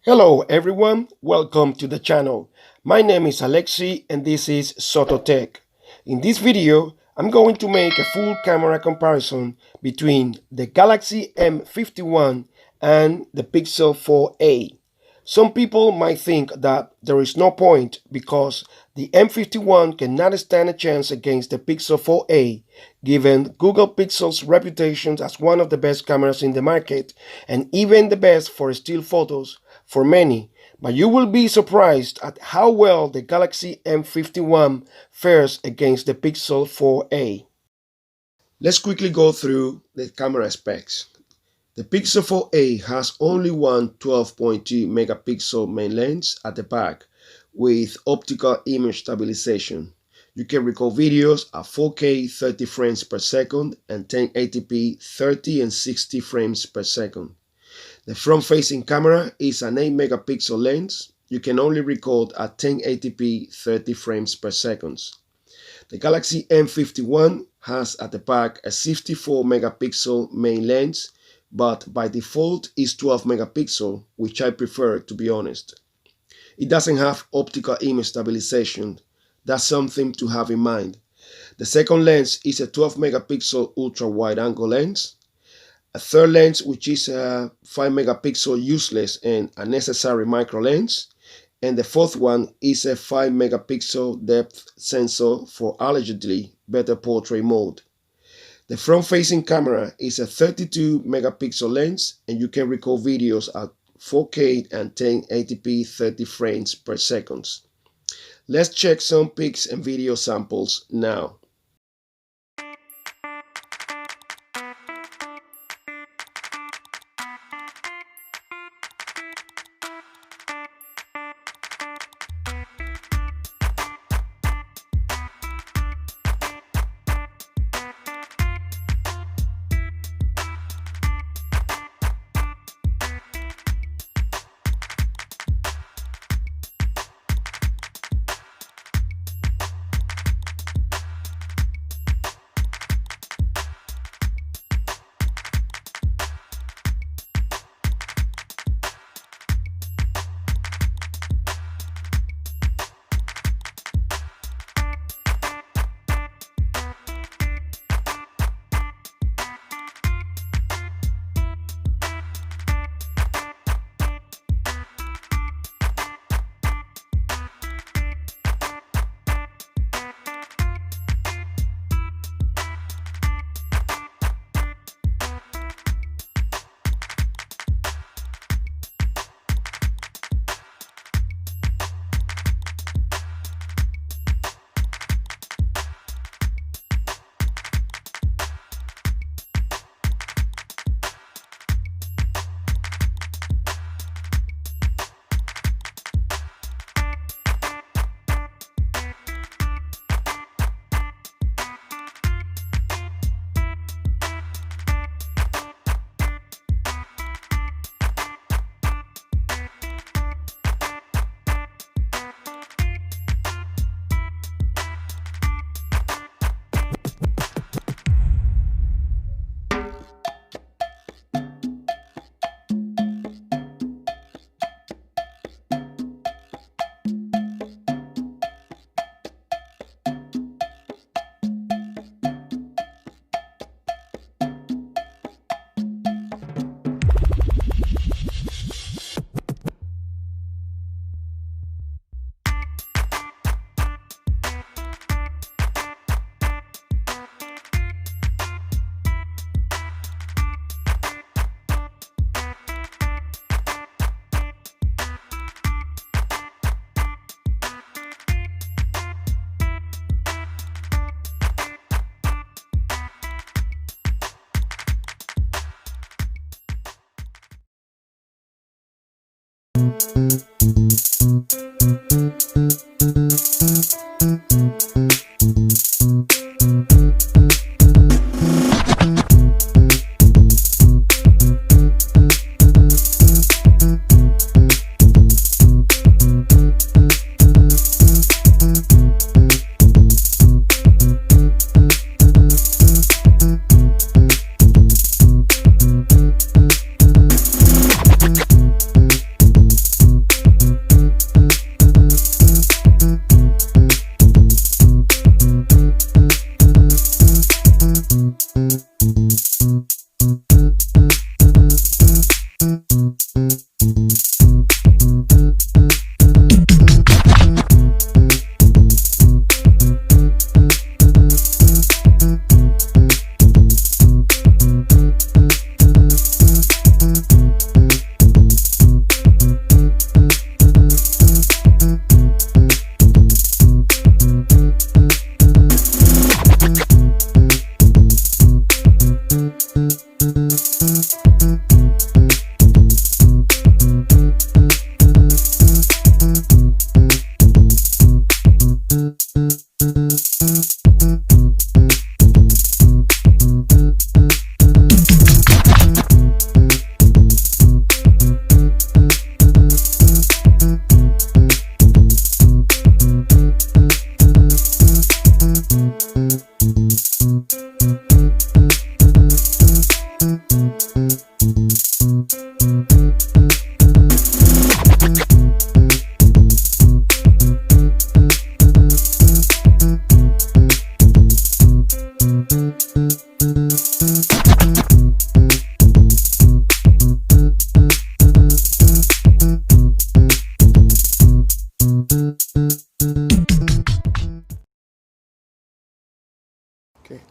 Hello everyone, welcome to the channel. My name is Alexi and this is Soto-Tek. In this video, I'm going to make a full camera comparison between the Galaxy M51 and the Pixel 4a. Some people might think that there is no point because the M51 cannot stand a chance against the Pixel 4a, given Google Pixel's reputation as one of the best cameras in the market and even the best for still photos for many, but you will be surprised at how well the Galaxy M51 fares against the Pixel 4a. Let's quickly go through the camera specs. The Pixel 4a has only one 12.2 megapixel main lens at the back with optical image stabilization. You can record videos at 4K 30 frames per second and 1080p 30 and 60 frames per second. The front-facing camera is an 8 megapixel lens. You can only record at 1080p 30 frames per second. The Galaxy M51 has at the back a 64 megapixel main lens, but by default is 12 megapixel, which I prefer, to be honest. It doesn't have optical image stabilization. That's something to have in mind. The second lens is a 12 megapixel ultra wide angle lens. A third lens, which is a 5 megapixel useless and unnecessary micro lens. And the fourth one is a 5 megapixel depth sensor for allegedly better portrait mode. The front-facing camera is a 32 megapixel lens and you can record videos at 4K and 1080p 30 frames per second. Let's check some pics and video samples now.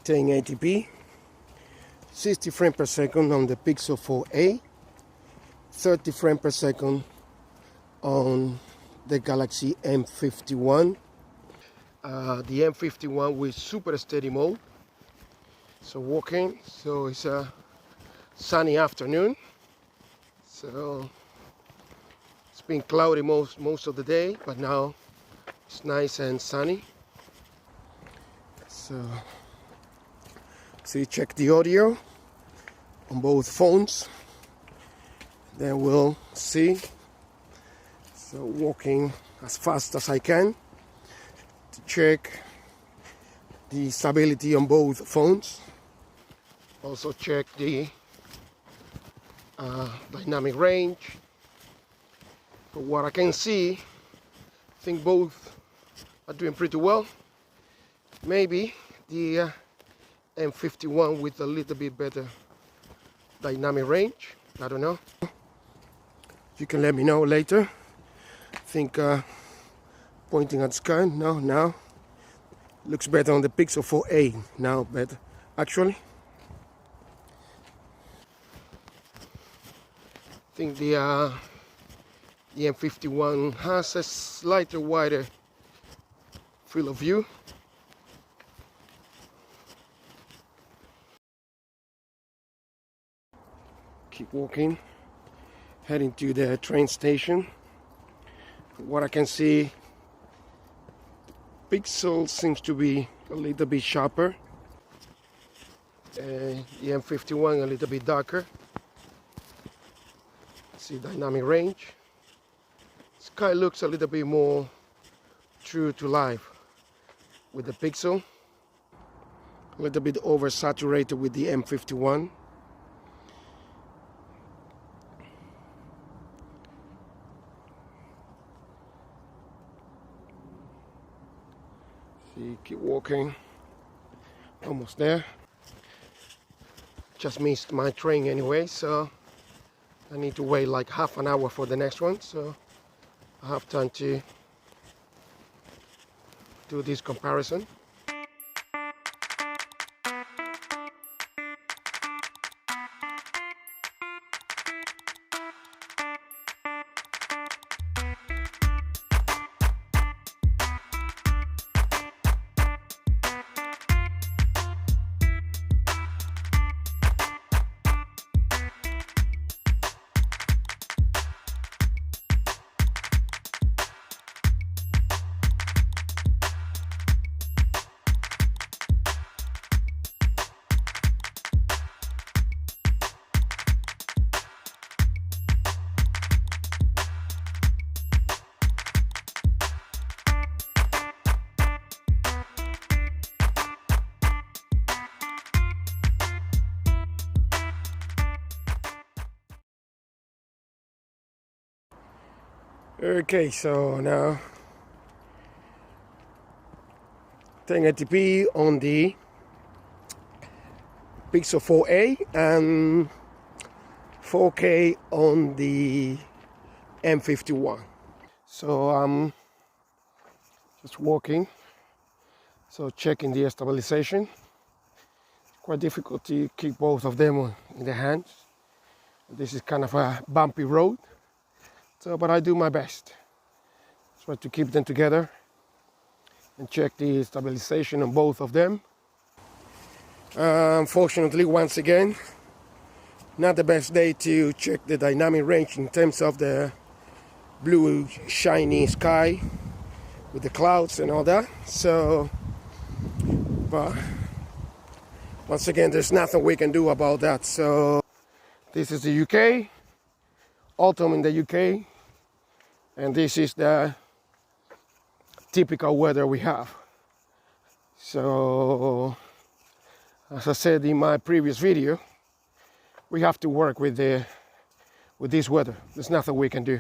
1080p, 60 frames per second on the Pixel 4a, 30 frames per second on the Galaxy M51. The M51 with super steady mode. So walking, so it's a sunny afternoon. So it's been cloudy most of the day, but now it's nice and sunny. So check the audio on both phones. Then we'll see. So walking as fast as I can to check the stability on both phones. Also check the dynamic range. From what I can see, I think both are doing pretty well. Maybe the M51 with a little bit better dynamic range. I don't know. You can let me know later. I think pointing at the sky, no, now looks better on the Pixel 4a now, better actually. I think the M51 has a slightly wider field of view. Keep walking, heading to the train station. What I can see, Pixel seems to be a little bit sharper. The M51 a little bit darker. See dynamic range. Sky looks a little bit more true to life with the Pixel. A little bit oversaturated with the M51. See, keep walking. Almost there. Just missed my train anyway, so I need to wait like half an hour for the next one, so I have time to do this comparison. Okay, so now 1080p on the Pixel 4a and 4K on the M51. So I'm just walking, so checking the stabilisation. Quite difficult to keep both of them in the hands. This is kind of a bumpy road. So, but I do my best. Try to keep them together and check the stabilization on both of them. Unfortunately, once again, not the best day to check the dynamic range in terms of the blue shiny sky with the clouds and all that. So, but once again, there's nothing we can do about that. So this is the UK. Autumn in the UK, and this is the typical weather we have. So, as I said in my previous video, we have to work with this weather. There's nothing we can do.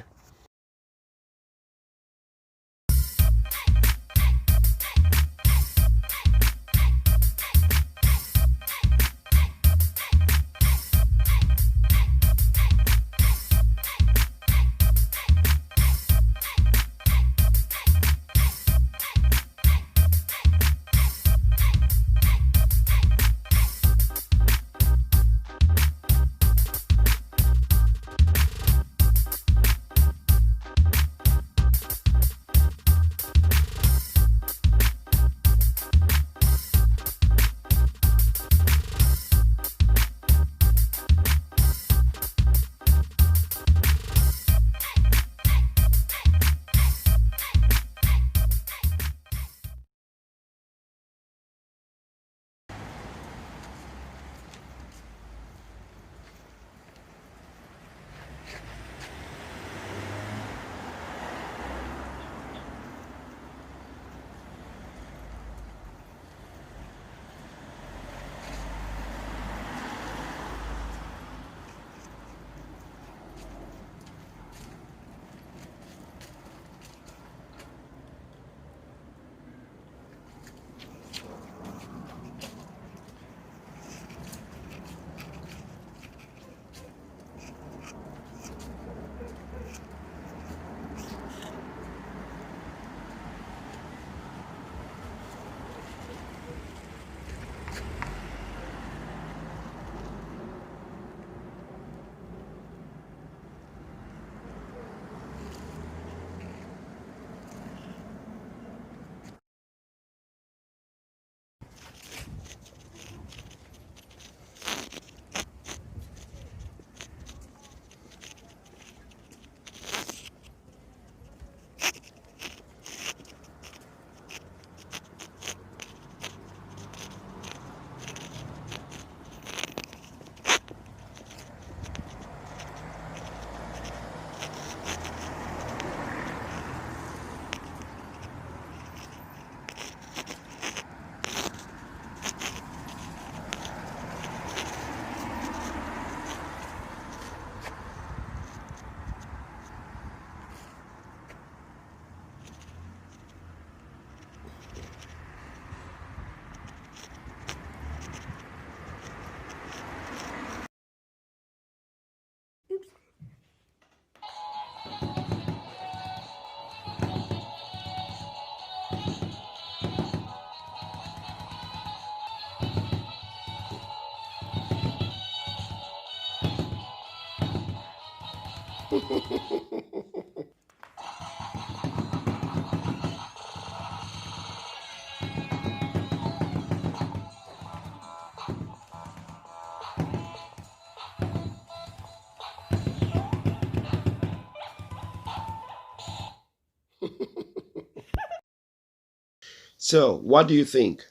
So, what do you think?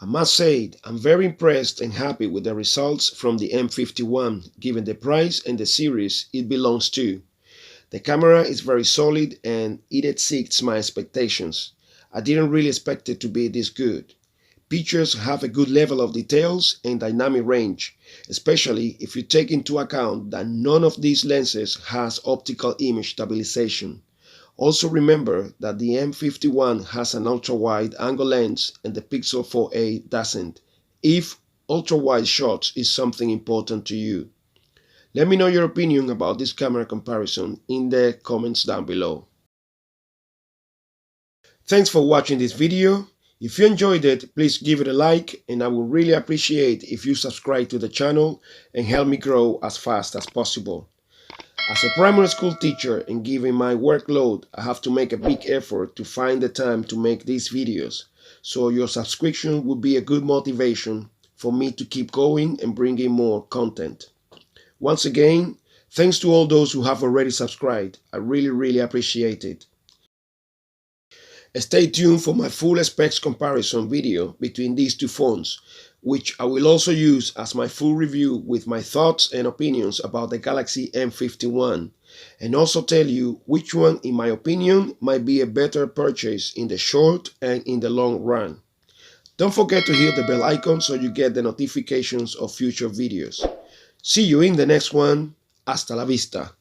I must say, I'm very impressed and happy with the results from the M51, given the price and the series it belongs to. The camera is very solid and it exceeds my expectations. I didn't really expect it to be this good. Pictures have a good level of details and dynamic range, especially if you take into account that none of these lenses has optical image stabilisation. Also remember that the M51 has an ultra-wide angle lens and the Pixel 4a doesn't, if ultra-wide shots is something important to you. Let me know your opinion about this camera comparison in the comments down below. Thanks for watching this video. If you enjoyed it, please give it a like, and I would really appreciate if you subscribe to the channel and help me grow as fast as possible. As a primary school teacher and given my workload, I have to make a big effort to find the time to make these videos, so your subscription would be a good motivation for me to keep going and bringing more content. Once again, thanks to all those who have already subscribed. I really appreciate it. Stay tuned for my full specs comparison video between these two phones, which I will also use as my full review with my thoughts and opinions about the Galaxy M51, and also tell you which one, in my opinion, might be a better purchase in the short and in the long run. Don't forget to hit the bell icon so you get the notifications of future videos. See you in the next one. Hasta la vista.